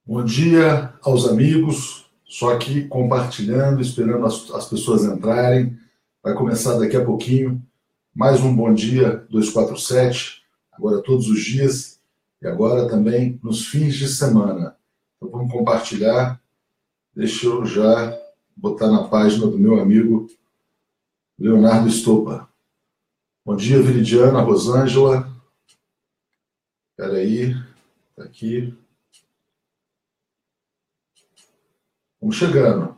Bom dia aos amigos, só aqui compartilhando, esperando as pessoas entrarem. Vai começar daqui a pouquinho mais um Bom Dia 247, agora todos os dias e agora também nos fins de semana. Então vamos compartilhar. Deixa eu já botar na página do meu amigo Leonardo Estopa. Bom dia, Viridiana, Rosângela. Espera aí, tá aqui. Vamos chegando.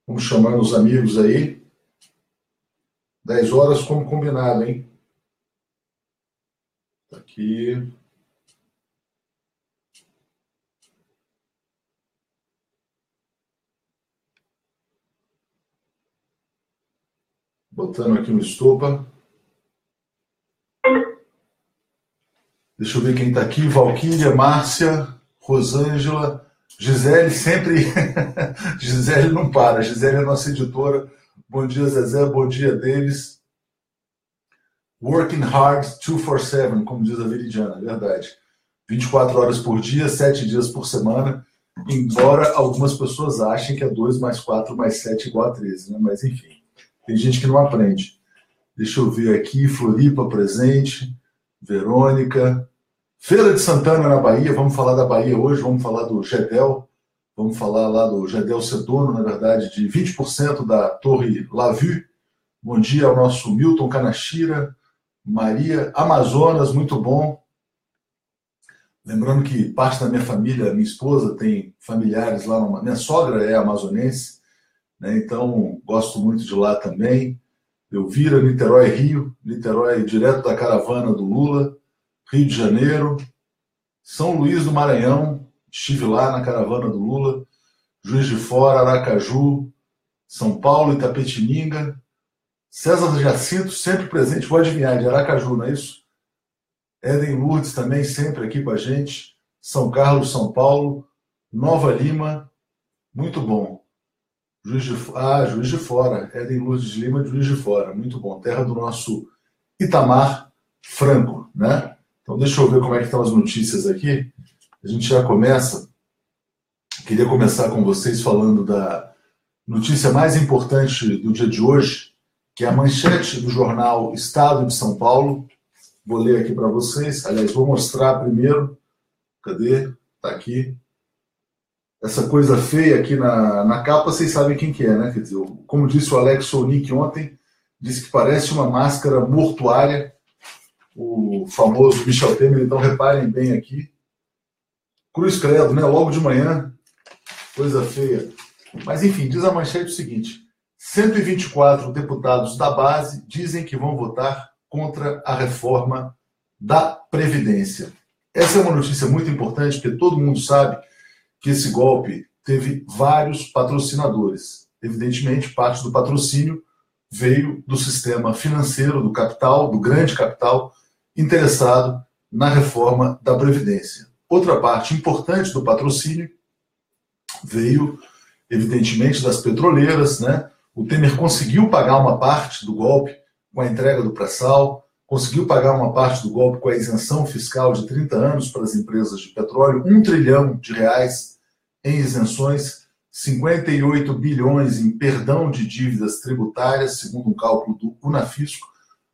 Vamos chamando os amigos aí. 10 horas como combinado, hein? Tá aqui. Botando aqui no Estopa. Deixa eu ver quem tá aqui. Valquíria, Márcia, Rosângela, Gisele sempre... Gisele não para. Gisele é nossa editora. Bom dia, Zezé. Bom dia, Davis. Working hard 247, como diz a Veridiana, é verdade. 24 horas por dia, 7 dias por semana, embora algumas pessoas achem que é 2 mais 4 mais 7 igual a 13, né? Mas enfim, tem gente que não aprende. Deixa eu ver aqui, Floripa presente, Verônica, Feira de Santana na Bahia, vamos falar da Bahia hoje, vamos falar do Gedel, vamos falar lá do Gedel ser dono, na verdade, de 20% da Torre La Vue. Bom dia ao nosso Milton Canachira, Maria, Amazonas, muito bom. Lembrando que parte da minha família, minha esposa, tem familiares lá, minha sogra é amazonense, né? Então gosto muito de lá também. Elvira, Niterói, Rio, Niterói direto da caravana do Lula, Rio de Janeiro, São Luís do Maranhão, estive lá na caravana do Lula, Juiz de Fora, Aracaju, São Paulo, Itapetininga, César Jacinto, sempre presente, vou adivinhar, de Aracaju, não é isso? Éden Lourdes também, sempre aqui com a gente, São Carlos, São Paulo, Nova Lima, muito bom. Juiz de Fora, Éden Lourdes de Lima, Juiz de Fora, muito bom. Terra do nosso Itamar Franco, né? Então deixa eu ver como é que estão as notícias aqui. A gente já começa. Queria começar com vocês falando da notícia mais importante do dia de hoje, que é a manchete do jornal Estado de São Paulo. Vou ler aqui para vocês. Aliás, vou mostrar primeiro. Cadê? Está aqui. Essa coisa feia aqui na capa, vocês sabem quem que é, né? Quer dizer, como disse o Alex Sonic ontem, disse que parece uma máscara mortuária. O famoso Michel Temer, então reparem bem aqui. Cruz credo, né? Logo de manhã. Coisa feia. Mas enfim, diz a manchete o seguinte: 124 deputados da base dizem que vão votar contra a reforma da Previdência. Essa é uma notícia muito importante, porque todo mundo sabe que esse golpe teve vários patrocinadores. Evidentemente, parte do patrocínio veio do sistema financeiro, do capital, do grande capital, interessado na reforma da Previdência. Outra parte importante do patrocínio veio, evidentemente, das petroleiras, né? O Temer conseguiu pagar uma parte do golpe com a entrega do pré-sal, conseguiu pagar uma parte do golpe com a isenção fiscal de 30 anos para as empresas de petróleo, R$1 trilhão em isenções, 58 bilhões em perdão de dívidas tributárias, segundo um cálculo do Unafisco,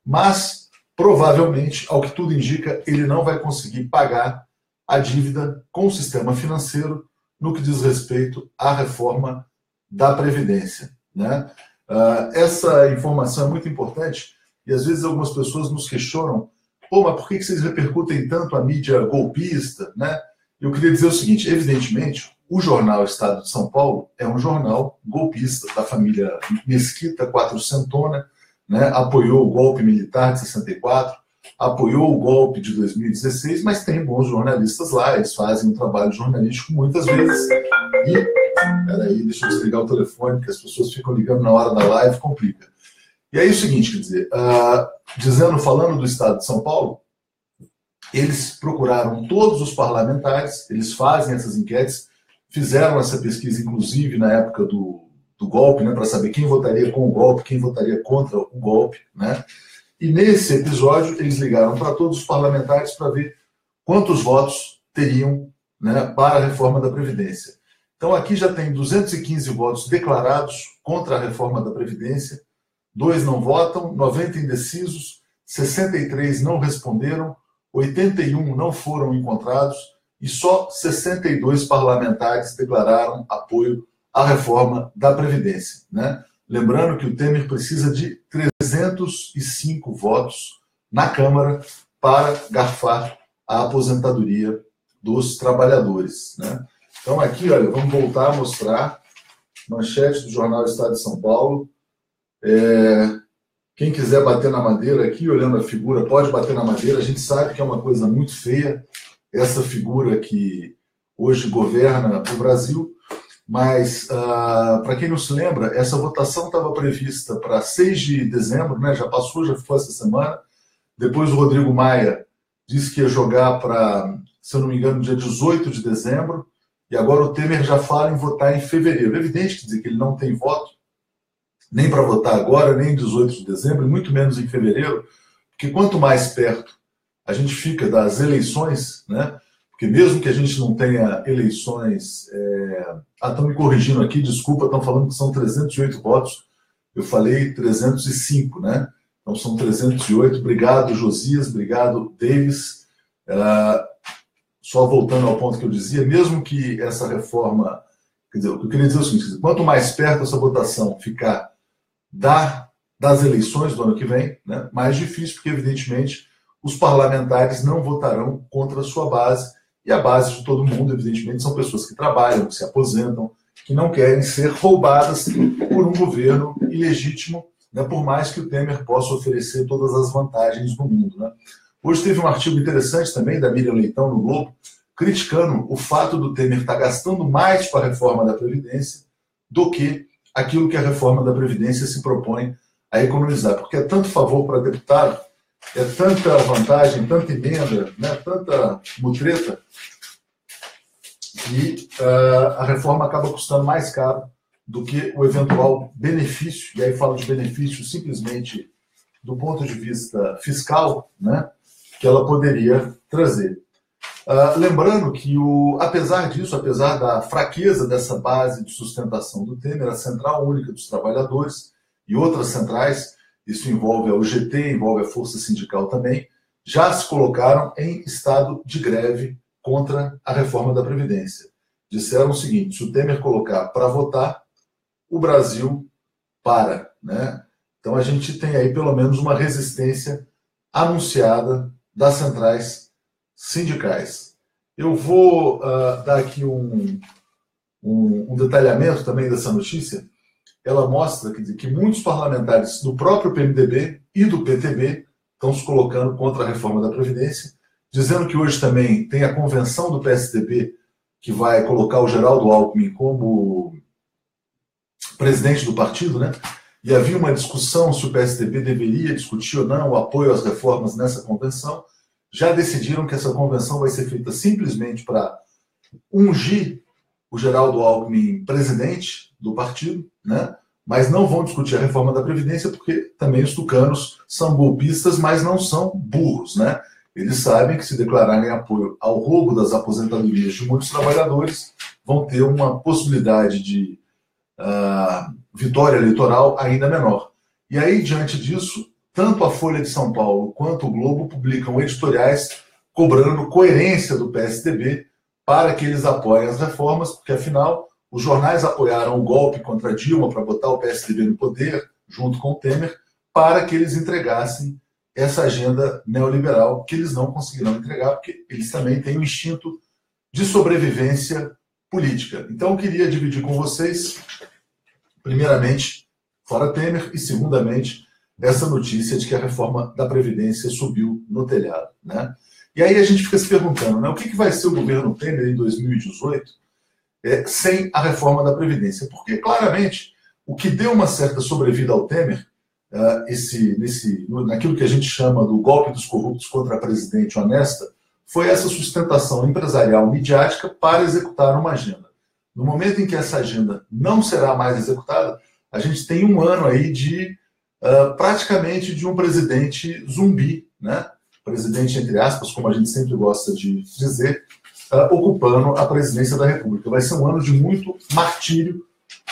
mas, provavelmente, ao que tudo indica, ele não vai conseguir pagar a dívida com o sistema financeiro no que diz respeito à reforma da Previdência, né? Essa informação é muito importante e às vezes algumas pessoas nos questionam: pô, mas por que vocês repercutem tanto a mídia golpista, né? Eu queria dizer o seguinte: evidentemente, o jornal Estado de São Paulo é um jornal golpista da família Mesquita, quatrocentona, né? Apoiou o golpe militar de 64, apoiou o golpe de 2016, mas tem bons jornalistas lá, eles fazem um trabalho jornalístico muitas vezes. E, peraí, deixa eu desligar o telefone, que as pessoas ficam ligando na hora da live, complica. E aí é o seguinte, quer dizer, falando do Estado de São Paulo, eles procuraram todos os parlamentares, eles fazem essas enquetes, fizeram essa pesquisa, inclusive, na época do golpe, né, para saber quem votaria com o golpe, quem votaria contra o golpe, né? E nesse episódio, eles ligaram para todos os parlamentares para ver quantos votos teriam né, para a reforma da Previdência. Então, aqui já tem 215 votos declarados contra a reforma da Previdência, 2 não votam, 90 indecisos, 63 não responderam, 81 não foram encontrados e só 62 parlamentares declararam apoio à reforma da Previdência, né? Lembrando que o Temer precisa de 305 votos na Câmara para garfar a aposentadoria dos trabalhadores, né? Então aqui, olha, vamos voltar a mostrar manchete do jornal Estado de São Paulo. Quem quiser bater na madeira aqui, olhando a figura, pode bater na madeira. A gente sabe que é uma coisa muito feia, essa figura que hoje governa o Brasil, mas, para quem não se lembra, essa votação estava prevista para 6 de dezembro, né? Já passou, já ficou essa semana. Depois o Rodrigo Maia disse que ia jogar para, se eu não me engano, dia 18 de dezembro, e agora o Temer já fala em votar em fevereiro. É evidente, quer dizer, que ele não tem voto, nem para votar agora, nem em 18 de dezembro, e muito menos em fevereiro, porque quanto mais perto a gente fica das eleições, né? Porque mesmo que a gente não tenha eleições... estão me corrigindo aqui, desculpa, estão falando que são 308 votos, eu falei 305, né? Então são 308, obrigado Josias, obrigado Davis. Só voltando ao ponto que eu dizia, mesmo que essa reforma... Quer dizer, o que eu queria dizer é o seguinte, quanto mais perto essa votação ficar das eleições do ano que vem, né, mais difícil, porque, evidentemente, os parlamentares não votarão contra a sua base, e a base de todo mundo, evidentemente, são pessoas que trabalham, que se aposentam, que não querem ser roubadas por um governo ilegítimo, né, por mais que o Temer possa oferecer todas as vantagens no mundo, né. Hoje teve um artigo interessante também, da Miriam Leitão, no Globo, criticando o fato do Temer estar gastando mais com a reforma da Previdência do que aquilo que a reforma da Previdência se propõe a economizar. Porque é tanto favor para deputado, é tanta vantagem, tanta emenda, né, tanta mutreta, que a reforma acaba custando mais caro do que o eventual benefício, e aí falo de benefício simplesmente do ponto de vista fiscal, né, que ela poderia trazer. Lembrando que, apesar disso, apesar da fraqueza dessa base de sustentação do Temer, a Central Única dos Trabalhadores e outras centrais, isso envolve a UGT, envolve a Força Sindical também, já se colocaram em estado de greve contra a reforma da Previdência. Disseram o seguinte: se o Temer colocar para votar, o Brasil para, né? Então a gente tem aí pelo menos uma resistência anunciada das centrais sindicais. Eu vou dar aqui um detalhamento também dessa notícia. Ela mostra que muitos parlamentares do próprio PMDB e do PTB estão se colocando contra a reforma da Previdência, dizendo que hoje também tem a convenção do PSDB que vai colocar o Geraldo Alckmin como presidente do partido, né? E havia uma discussão se o PSDB deveria discutir ou não o apoio às reformas nessa convenção. Já decidiram que essa convenção vai ser feita simplesmente para ungir o Geraldo Alckmin presidente do partido, né? Mas não vão discutir a reforma da Previdência, porque também os tucanos são golpistas, mas não são burros, né? Eles sabem que se declararem apoio ao roubo das aposentadorias de muitos trabalhadores, vão ter uma possibilidade de vitória eleitoral ainda menor. E aí, diante disso, tanto a Folha de São Paulo quanto o Globo publicam editoriais cobrando coerência do PSDB para que eles apoiem as reformas, porque, afinal, os jornais apoiaram o golpe contra Dilma para botar o PSDB no poder, junto com o Temer, para que eles entregassem essa agenda neoliberal, que eles não conseguirão entregar, porque eles também têm um instinto de sobrevivência política. Então, eu queria dividir com vocês, primeiramente, fora Temer, e segundamente, essa notícia de que a reforma da Previdência subiu no telhado, né? E aí a gente fica se perguntando, né, o que vai ser o governo Temer em 2018 sem a reforma da Previdência? Porque, claramente, o que deu uma certa sobrevida ao Temer, naquilo que a gente chama do golpe dos corruptos contra a presidente honesta, foi essa sustentação empresarial midiática para executar uma agenda. No momento em que essa agenda não será mais executada, a gente tem um ano aí de praticamente de um presidente zumbi, né? Presidente, entre aspas, como a gente sempre gosta de dizer, ocupando a presidência da República. Vai ser um ano de muito martírio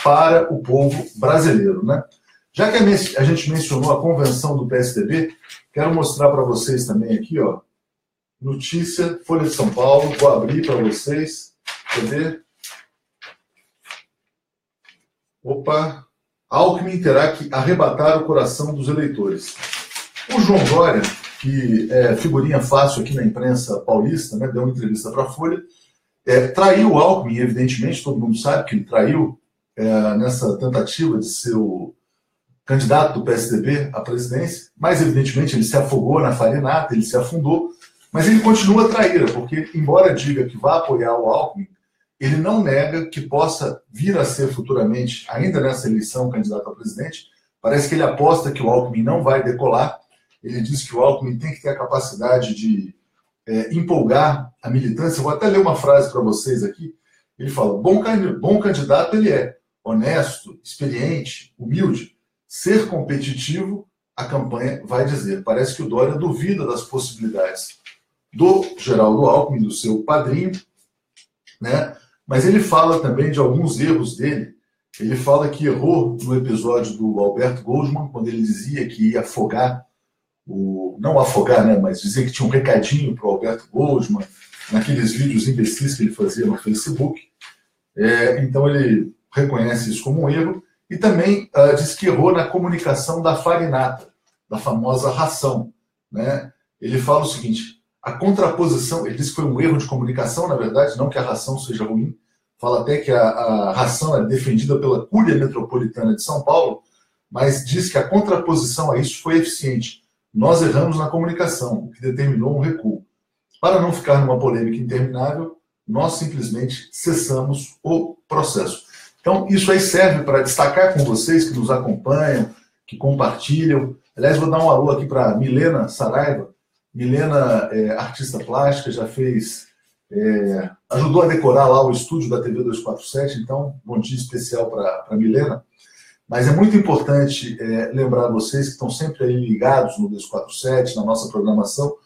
para o povo brasileiro, né? Já que a gente mencionou a convenção do PSDB, quero mostrar para vocês também aqui, ó, notícia, Folha de São Paulo, vou abrir para vocês, cadê? Opa! Alckmin terá que arrebatar o coração dos eleitores. O João Dória, que é figurinha fácil aqui na imprensa paulista, né, deu uma entrevista para a Folha, traiu o Alckmin, evidentemente, todo mundo sabe que ele traiu nessa tentativa de ser o candidato do PSDB à presidência, mas evidentemente ele se afogou na farinata, ele se afundou, mas ele continua traíra, porque embora diga que vai apoiar o Alckmin, ele não nega que possa vir a ser futuramente, ainda nessa eleição, candidato a presidente. Parece que ele aposta que o Alckmin não vai decolar. Ele diz que o Alckmin tem que ter a capacidade de empolgar a militância. Vou até ler uma frase para vocês aqui. Ele fala, bom candidato ele é, honesto, experiente, humilde. Ser competitivo, a campanha vai dizer. Parece que o Dória duvida das possibilidades do Geraldo Alckmin, do seu padrinho, né? Mas ele fala também de alguns erros dele. Ele fala que errou no episódio do Alberto Goldman, quando ele dizia que ia afogar, não afogar, né, mas dizer que tinha um recadinho para o Alberto Goldman, naqueles vídeos imbecis que ele fazia no Facebook. Então ele reconhece isso como um erro. E também diz que errou na comunicação da farinata, da famosa ração, né? Ele fala o seguinte, a contraposição, ele diz que foi um erro de comunicação, na verdade, não que a ração seja ruim, fala até que a ração é defendida pela Cúria Metropolitana de São Paulo, mas diz que a contraposição a isso foi eficiente. Nós erramos na comunicação, o que determinou um recuo. Para não ficar numa polêmica interminável, nós simplesmente cessamos o processo. Então, isso aí serve para destacar com vocês que nos acompanham, que compartilham. Aliás, vou dar um alô aqui para Milena Saraiva. Milena é artista plástica, já fez, ajudou a decorar lá o estúdio da TV 247, então, bom dia especial para Milena. Mas é muito importante lembrar vocês que estão sempre aí ligados no 247, na nossa programação,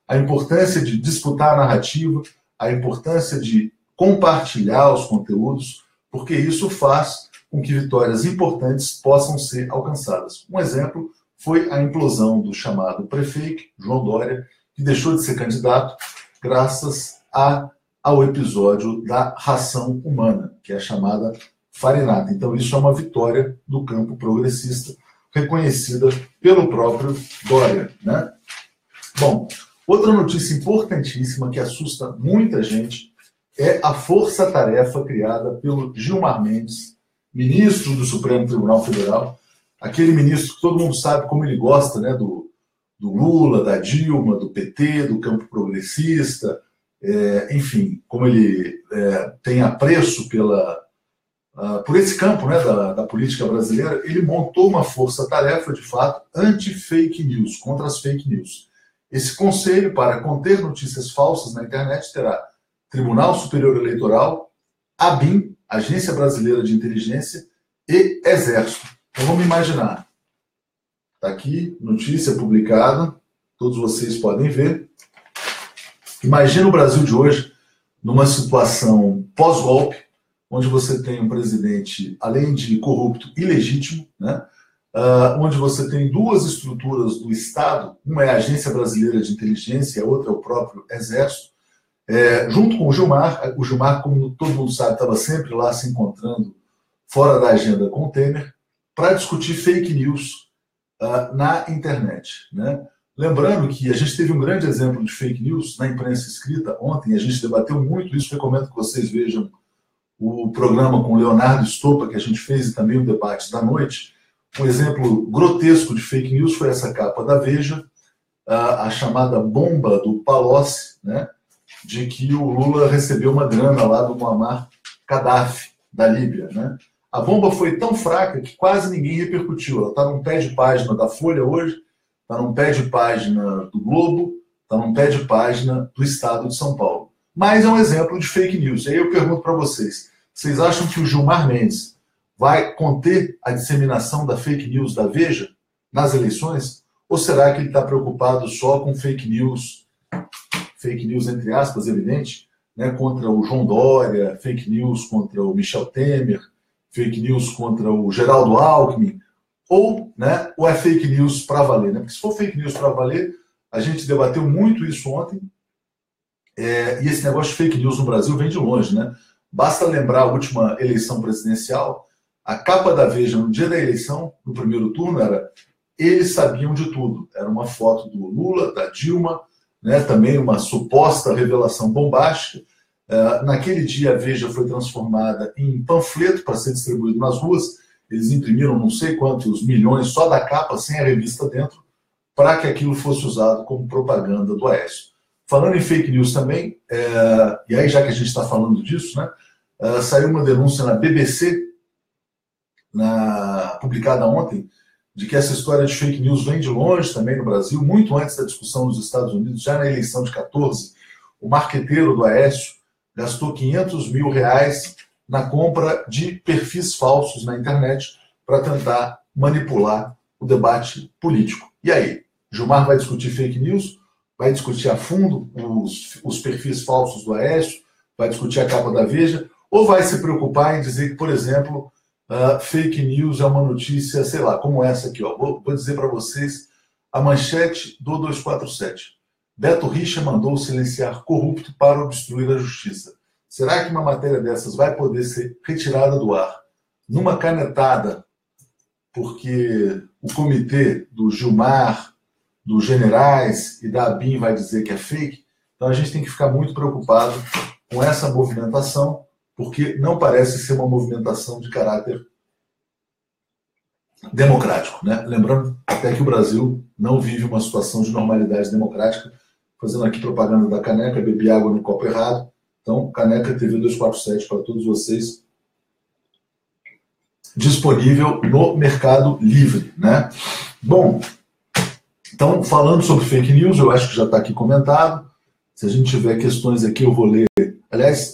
a importância de disputar a narrativa, a importância de compartilhar os conteúdos, porque isso faz com que vitórias importantes possam ser alcançadas. Um exemplo foi a implosão do chamado prefeito, João Dória, que deixou de ser candidato graças ao episódio da ração humana, que é a chamada farinata. Então isso é uma vitória do campo progressista, reconhecida pelo próprio Dória, né? Bom, outra notícia importantíssima que assusta muita gente é a força-tarefa criada pelo Gilmar Mendes, ministro do Supremo Tribunal Federal, aquele ministro que todo mundo sabe como ele gosta, né, do Lula, da Dilma, do PT, do campo progressista, enfim, como ele tem apreço por esse campo, né, da política brasileira. Ele montou uma força-tarefa, de fato, anti-fake news, contra as fake news. Esse conselho para conter notícias falsas na internet terá Tribunal Superior Eleitoral, ABIN, Agência Brasileira de Inteligência, e Exército. Então vamos imaginar. Está aqui, notícia publicada, todos vocês podem ver. Imagina o Brasil de hoje numa situação pós-golpe, onde você tem um presidente, além de corrupto, ilegítimo, né? Onde você tem duas estruturas do Estado, uma é a Agência Brasileira de Inteligência e a outra é o próprio Exército, junto com o Gilmar, como todo mundo sabe, estava sempre lá se encontrando fora da agenda com o Temer, para discutir fake news na internet, né? Lembrando que a gente teve um grande exemplo de fake news na imprensa escrita ontem, a gente debateu muito isso, recomendo que vocês vejam o programa com o Leonardo Stoppa, que a gente fez, e também o debate da noite. Um exemplo grotesco de fake news foi essa capa da Veja, a chamada bomba do Palocci, né, de que o Lula recebeu uma grana lá do Muammar Gaddafi, da Líbia, né? A bomba foi tão fraca que quase ninguém repercutiu. Ela está num pé de página da Folha hoje, está num pé de página do Globo, está num pé de página do Estado de São Paulo. Mas é um exemplo de fake news. E aí eu pergunto para vocês, vocês acham que o Gilmar Mendes vai conter a disseminação da fake news da Veja nas eleições? Ou será que ele está preocupado só com fake news entre aspas, evidente, né, contra o João Dória, fake news contra o Michel Temer, fake news contra o Geraldo Alckmin, ou, né, ou é fake news para valer? Né? Porque se for fake news para valer, a gente debateu muito isso ontem, e esse negócio de fake news no Brasil vem de longe. Né? Basta lembrar a última eleição presidencial, a capa da Veja no dia da eleição, no primeiro turno, era eles sabiam de tudo. Era uma foto do Lula, da Dilma, né, também uma suposta revelação bombástica. Naquele dia a Veja foi transformada em panfleto para ser distribuído nas ruas. Eles imprimiram não sei quantos milhões só da capa, sem a revista dentro, para que aquilo fosse usado como propaganda do Aécio. Falando em fake news também, e aí já que a gente está falando disso, né, saiu uma denúncia na BBC, publicada ontem, de que essa história de fake news vem de longe também no Brasil, muito antes da discussão nos Estados Unidos, já na eleição de 14, o marqueteiro do Aécio gastou R$500 mil na compra de perfis falsos na internet para tentar manipular o debate político. E aí, Gilmar vai discutir fake news, vai discutir a fundo os perfis falsos do Aécio, vai discutir a capa da Veja, ou vai se preocupar em dizer que, por exemplo, fake news é uma notícia, sei lá, como essa aqui, ó. Vou dizer para vocês a manchete do 247. Beto Richa mandou silenciar corrupto para obstruir a justiça. Será que uma matéria dessas vai poder ser retirada do ar numa canetada, porque o comitê do Gilmar, dos generais e da ABIN vai dizer que é fake? Então a gente tem que ficar muito preocupado com essa movimentação, porque não parece ser uma movimentação de caráter democrático, né? Lembrando até que o Brasil não vive uma situação de normalidade democrática, fazendo aqui propaganda da caneca, bebi água no copo errado. Então, caneca TV 247 para todos vocês, disponível no Mercado Livre, né? Bom, então, falando sobre fake news, eu acho que já está aqui comentado. Se a gente tiver questões aqui, eu vou ler. Aliás,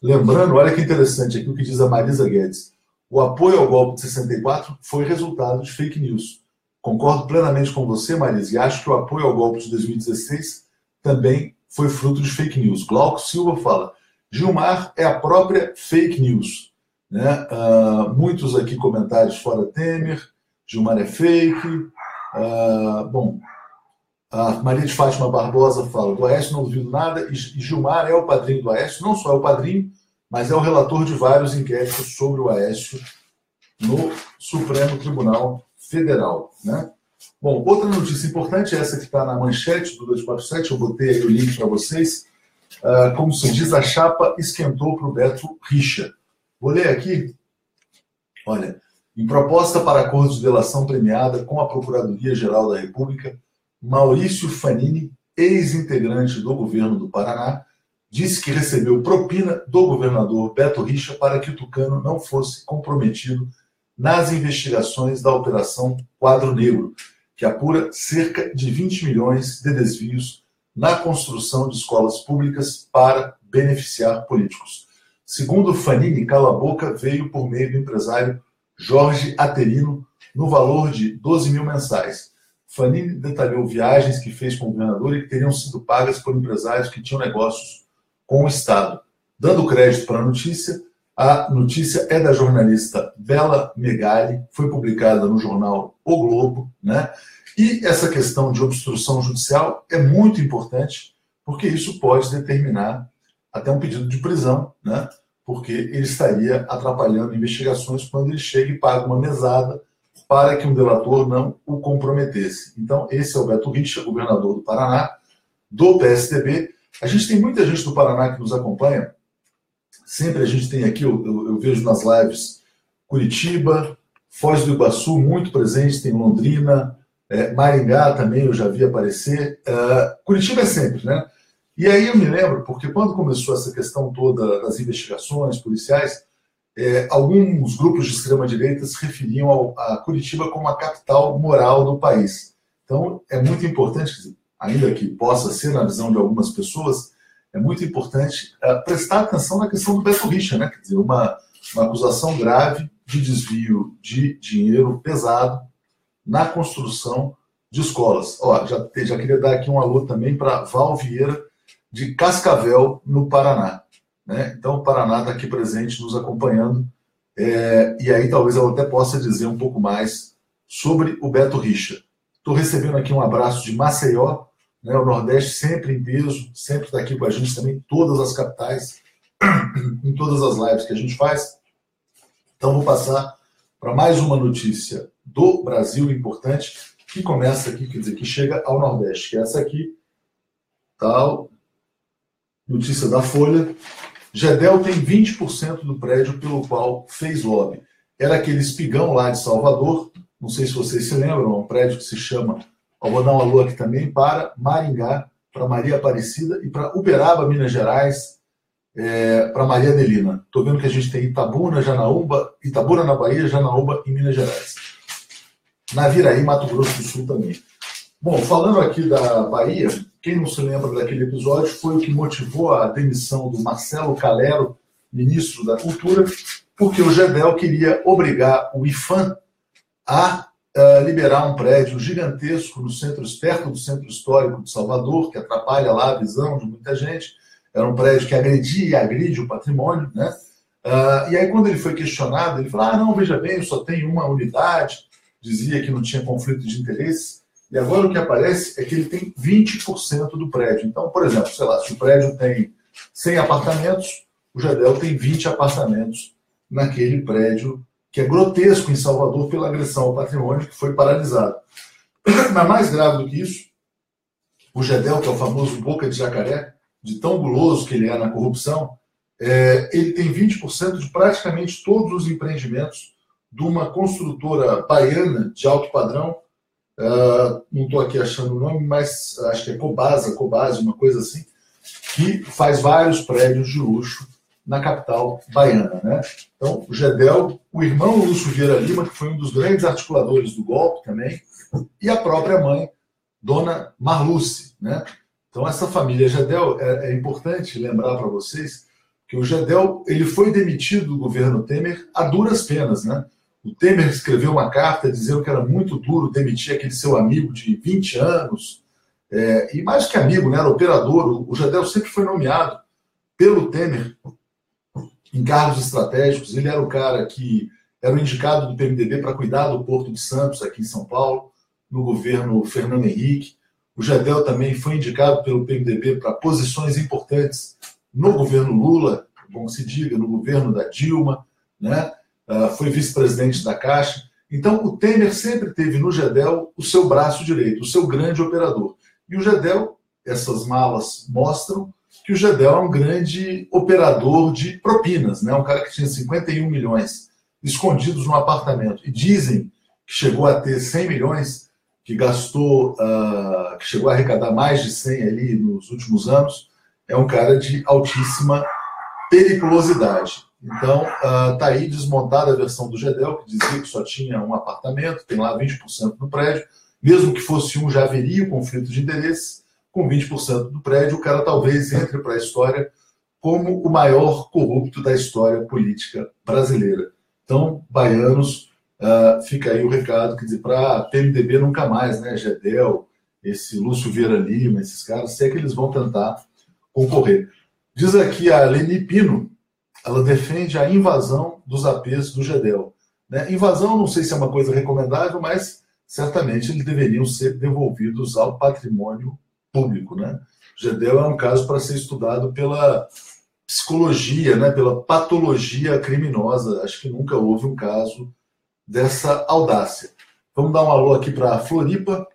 lembrando, olha que interessante aqui o que diz a Marisa Guedes. O apoio ao golpe de 64 foi resultado de fake news. Concordo plenamente com você, Marisa, e acho que o apoio ao golpe de 2016 também foi fruto de fake news. Glauco Silva fala, Gilmar é a própria fake news. Né? Muitos aqui comentários fora Temer, Gilmar é fake. Bom, a Maria de Fátima Barbosa fala, do Aécio não duvido nada, e Gilmar é o padrinho do Aécio, não só é o padrinho, mas é o relator de vários inquéritos sobre o Aécio no Supremo Tribunal Federal. Né? Bom, outra notícia importante, essa que está na manchete do 247, eu botei aí o link para vocês. Como se diz, a chapa esquentou para o Beto Richa. Vou ler aqui. Olha, em proposta para acordo de delação premiada com a Procuradoria-Geral da República, Maurício Fanini, ex-integrante do governo do Paraná, disse que recebeu propina do governador Beto Richa para que o tucano não fosse comprometido nas investigações da Operação Quadro Negro, que apura cerca de 20 milhões de desvios na construção de escolas públicas para beneficiar políticos. Segundo Fanini, cala-boca veio por meio do empresário Jorge Aterino, no valor de 12 mil mensais. Fanini detalhou viagens que fez com o governador e que teriam sido pagas por empresários que tinham negócios com o Estado. Dando crédito para a notícia é da jornalista Bela Megali, foi publicada no jornal O Globo, né? E essa questão de obstrução judicial é muito importante, porque isso pode determinar até um pedido de prisão, né? Porque ele estaria atrapalhando investigações quando ele chega e paga uma mesada para que um delator não o comprometesse. Então, esse é o Beto Richa, governador do Paraná, do PSDB. A gente tem muita gente do Paraná que nos acompanha. Sempre a gente tem aqui, eu vejo nas lives, Curitiba, Foz do Iguaçu, muito presente, tem Londrina, Maringá também eu já vi aparecer. Curitiba é sempre, né? E aí eu me lembro, porque quando começou essa questão toda das investigações policiais, alguns grupos de extrema-direita se referiam a Curitiba como a capital moral do país. Então, é muito importante, ainda que possa ser na visão de algumas pessoas, é muito importante prestar atenção na questão do Beto Richa, né? Quer dizer, uma acusação grave de desvio de dinheiro pesado na construção de escolas. Já queria dar aqui um alô também para Val Vieira, de Cascavel, no Paraná. Né? Então, o Paraná está aqui presente, nos acompanhando, e aí talvez eu até possa dizer um pouco mais sobre o Beto Richa. Estou recebendo aqui um abraço de Maceió, né? O Nordeste sempre em peso, sempre está aqui com a gente também, todas as capitais, em todas as lives que a gente faz. Então, vou passar para mais uma notícia do Brasil importante, que começa aqui, quer dizer, que chega ao Nordeste, que é essa aqui, tal, notícia da Folha. Gedel tem 20% do prédio pelo qual fez lobby. Era aquele espigão lá de Salvador, não sei se vocês se lembram, é um prédio que se chama, vou dar uma alô aqui também, para Maringá, para Maria Aparecida e para Uberaba, Minas Gerais, para Maria Adelina. Estou vendo que a gente tem Itabuna, Janaúba, Itabuna na Bahia, Janaúba em Minas Gerais. Naviraí, Mato Grosso do Sul também. Bom, falando aqui da Bahia, quem não se lembra daquele episódio foi o que motivou a demissão do Marcelo Calero, ministro da Cultura, porque o Gedel queria obrigar o IPHAN a liberar um prédio gigantesco no centro, perto do centro histórico de Salvador, que atrapalha lá a visão de muita gente. Era um prédio que agredia e agride o patrimônio, né? E aí, quando ele foi questionado, ele falou: não, veja bem, eu só tenho uma unidade, dizia que não tinha conflito de interesse, e agora o que aparece é que ele tem 20% do prédio. Então, por exemplo, sei lá, se o prédio tem 100 apartamentos, o Gedel tem 20 apartamentos naquele prédio, que é grotesco em Salvador pela agressão ao patrimônio, que foi paralisado. Mas mais grave do que isso, o Gedel, que é o famoso boca de jacaré, de tão guloso que ele é na corrupção, ele tem 20% de praticamente todos os empreendimentos de uma construtora baiana de alto padrão, não estou aqui achando o nome, mas acho que é Cobase, uma coisa assim, que faz vários prédios de luxo na capital baiana. Né? Então, o Gedel, o irmão Lúcio Vieira Lima, que foi um dos grandes articuladores do golpe também, e a própria mãe, Dona Marluce. Né? Então, essa família Gedel, é importante lembrar para vocês que o Gedel ele foi demitido do governo Temer a duras penas. Né? O Temer escreveu uma carta dizendo que era muito duro demitir aquele seu amigo de 20 anos, e mais que amigo, né, era operador. O Gedel sempre foi nomeado pelo Temer em cargos estratégicos. Ele era o cara que era o indicado do PMDB para cuidar do Porto de Santos, aqui em São Paulo, no governo Fernando Henrique. O Gedel também foi indicado pelo PMDB para posições importantes no governo Lula, bom se diga, no governo da Dilma, né? Foi vice-presidente da Caixa. Então, o Temer sempre teve no Gedel o seu braço direito, o seu grande operador. E o Gedel, essas malas mostram que o Gedel é um grande operador de propinas, né? Um cara que tinha 51 milhões escondidos no apartamento. E dizem que chegou a ter 100 milhões, que gastou, que chegou a arrecadar mais de 100 ali nos últimos anos. É um cara de altíssima periculosidade. Então, está aí desmontada a versão do Gedel, que dizia que só tinha um apartamento, tem lá 20% do prédio. Mesmo que fosse um, já haveria o conflito de interesses. Com 20% do prédio, o cara talvez entre para a história como o maior corrupto da história política brasileira. Então, baianos, fica aí o recado, quer dizer, para PMDB nunca mais, né? Gedel, esse Lúcio Vieira Lima, esses caras, sei que eles vão tentar concorrer. Diz aqui a Leni Pino, ela defende a invasão dos APs do Gedel. Né? Invasão, não sei se é uma coisa recomendável, mas certamente eles deveriam ser devolvidos ao patrimônio público. Né? O Gedel é um caso para ser estudado pela psicologia, né? Pela patologia criminosa. Acho que nunca houve um caso dessa audácia. Vamos dar um alô aqui para Floripa.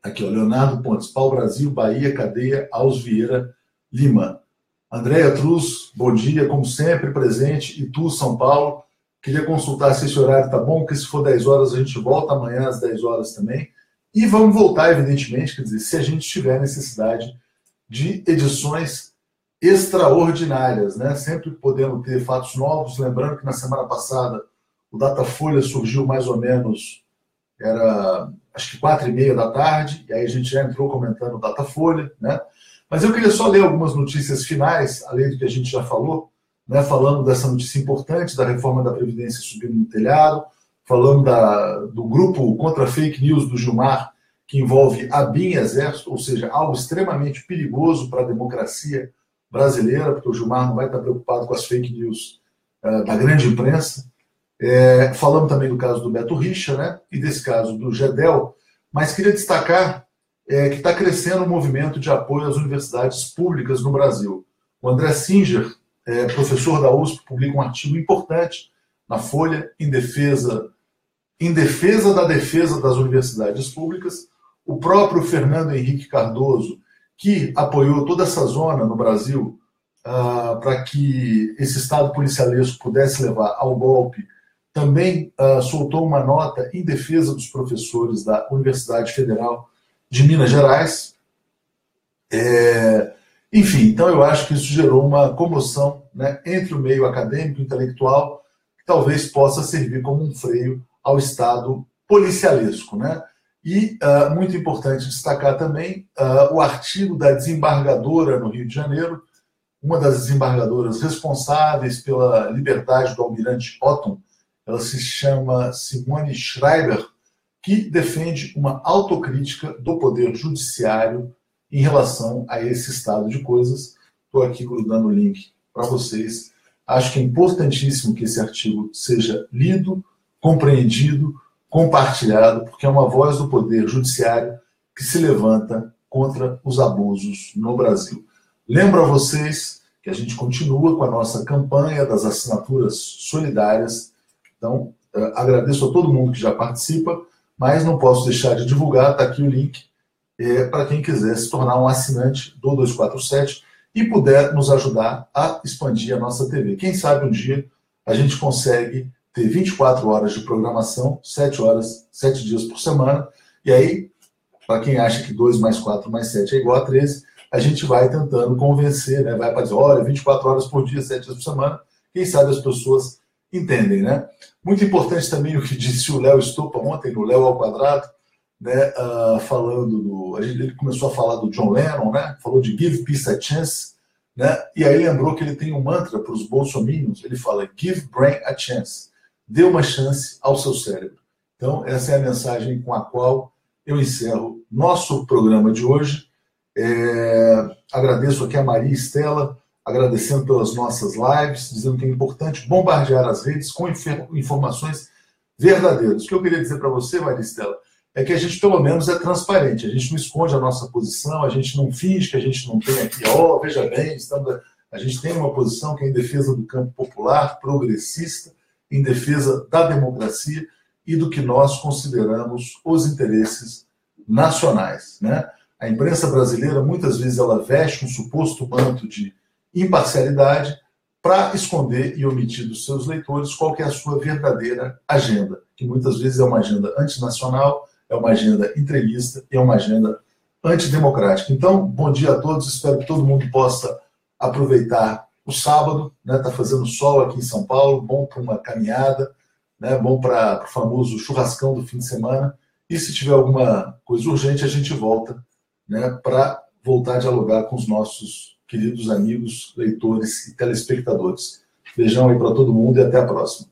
Aqui, ó, Leonardo Pontes, Pau-Brasil, Bahia, Cadeia, Alves Vieira, Lima. Andréia Truz, bom dia, como sempre, presente. Itu, São Paulo. Queria consultar se esse horário está bom, porque se for 10 horas a gente volta amanhã às 10 horas também. E vamos voltar, evidentemente, quer dizer, se a gente tiver necessidade de edições extraordinárias, né? Sempre podendo ter fatos novos. Lembrando que na semana passada o Datafolha surgiu mais ou menos, era acho que 4h30 da tarde, e aí a gente já entrou comentando o Datafolha, né? Mas eu queria só ler algumas notícias finais, além do que a gente já falou, né? Falando dessa notícia importante da reforma da Previdência subindo no telhado, falando do grupo contra fake news do Gilmar, que envolve ABIN e Exército, ou seja, algo extremamente perigoso para a democracia brasileira, porque o Gilmar não vai estar preocupado com as fake news da grande imprensa. Falamos também do caso do Beto Richa, né, e desse caso do GEDEL, mas queria destacar que está crescendo o movimento de apoio às universidades públicas no Brasil. O André Singer, professor da USP, publica um artigo importante na Folha em defesa da defesa das universidades públicas. O próprio Fernando Henrique Cardoso, que apoiou toda essa zona no Brasil para que esse Estado policialesco pudesse levar ao golpe, também soltou uma nota em defesa dos professores da Universidade Federal de Minas Gerais. Enfim, então eu acho que isso gerou uma comoção, né, entre o meio acadêmico e intelectual, que talvez possa servir como um freio ao Estado policialesco, né? E, muito importante destacar também o artigo da desembargadora no Rio de Janeiro, uma das desembargadoras responsáveis pela liberdade do almirante Otton. Ela se chama Simone Schreiber, que defende uma autocrítica do poder judiciário em relação a esse estado de coisas. Estou aqui grudando o link para vocês. Acho que é importantíssimo que esse artigo seja lido, compreendido, compartilhado, porque é uma voz do Poder Judiciário que se levanta contra os abusos no Brasil. Lembro a vocês que a gente continua com a nossa campanha das assinaturas solidárias. Então, agradeço a todo mundo que já participa, mas não posso deixar de divulgar, está aqui o link, para quem quiser se tornar um assinante do 247 e puder nos ajudar a expandir a nossa TV. Quem sabe um dia a gente consegue ter 24 horas de programação, 7 dias por semana, e aí, para quem acha que 2 mais 4 mais 7 é igual a 13, a gente vai tentando convencer, né? Vai para dizer, olha, 24 horas por dia, 7 dias por semana, quem sabe as pessoas entendem, né? Muito importante também o que disse o Léo Estopa ontem, no Léo ao Quadrado, né? Falando ele começou a falar do John Lennon, né? Falou de Give Peace a Chance, né? E aí lembrou que ele tem um mantra para os bolsominions, ele fala Give Brain a Chance. Dê uma chance ao seu cérebro. Então, essa é a mensagem com a qual eu encerro nosso programa de hoje. Agradeço aqui a Maria Estela, agradecendo pelas nossas lives, dizendo que é importante bombardear as redes com informações verdadeiras. O que eu queria dizer para você, Maria Estela, é que a gente, pelo menos, é transparente. A gente não esconde a nossa posição, a gente não finge que a gente não tem aqui, veja bem, a gente tem uma posição que é em defesa do campo popular, progressista, em defesa da democracia e do que nós consideramos os interesses nacionais, né? A imprensa brasileira, muitas vezes, ela veste um suposto manto de imparcialidade para esconder e omitir dos seus leitores qual que é a sua verdadeira agenda, que muitas vezes é uma agenda antinacional, é uma agenda entreguista e é uma agenda antidemocrática. Então, bom dia a todos, espero que todo mundo possa aproveitar o sábado, né? Tá fazendo sol aqui em São Paulo, bom para uma caminhada, né? Bom para o famoso churrascão do fim de semana. E se tiver alguma coisa urgente, a gente volta, né? Para voltar a dialogar com os nossos queridos amigos, leitores e telespectadores. Beijão aí para todo mundo e até a próxima.